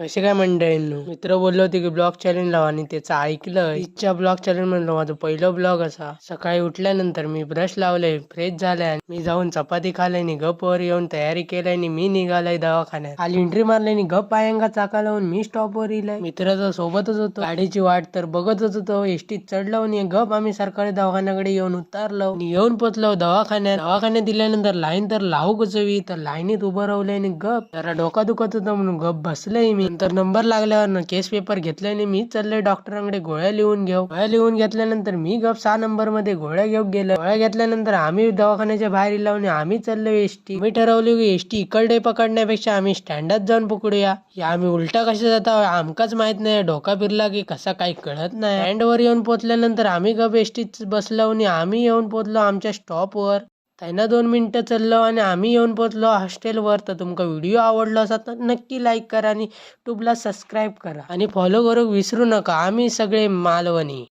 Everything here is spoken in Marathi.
कसे काय मंडळींनो, मित्र बोललो होते की ब्लॉग चॅलेंज लावा आणि त्याचं ऐकलं. इच्छा ब्लॉग चॅलेंज म्हणलं माझं पहिलं ब्लॉग असा. सकाळी उठल्यानंतर मी ब्रश लावले, फ्रेश झालाय, मी जाऊन चपाती खाल्ली आणि गप वर येऊन तयारी केली आणि मी निघालाय दवाखान्यात. खाली एंट्री मारली आणि गप पायांगा चाका लावून मी स्टॉपवर येईल. मित्र तर सोबतच होतो. गाडीची वाट तर बघतच होतो. एसटीत चढलो आणि गप आम्ही सरकारी दवाखान्याकडे येऊन उतरलो आणि येऊन पोचलो दवाखान्यात दिल्यानंतर लाईन तर लावूकच हवी, तर लाईनीत उभं राहिलंय आणि गप जरा डोका दुखत होतं म्हणून गप बसलंय मी. नंतर नंबर लागल्यावर केस पेपर घेतले आणि मी चाललोय डॉक्टरांकडे गोळ्या लिहून घेतल्यानंतर मी गप 6 नंबर मध्ये गोळ्या घेऊन गेलो. गोळ्या घेतल्यानंतर आम्ही दवाखान्याच्या बाहेर इलो आणि आम्ही चाललो एसटी. मी ठरवली की एसटी इकडे पकडण्यापेक्षा आम्ही स्टँडात जाऊन पकडूया. आम्ही उलटा कशा जाता आमकाच माहित नाही. डोका फिरला की कसा काही कळत नाही. स्टँड वर येऊन पोहोचल्यानंतर आम्ही गप एसटीत बसलो आणि आम्ही येऊन पोहोचलो आमच्या स्टॉपवर. त्यांना 2 मिनिटं चाललो आणि आम्ही येऊन पोहोचलो हॉस्टेलवर. तर तुमका व्हिडिओ आवडला असा तर नक्की लाईक करा आणि यूट्यूबला सबस्क्राईब करा आणि फॉलो करू विसरू नका. आम्ही सगळे मालवणी.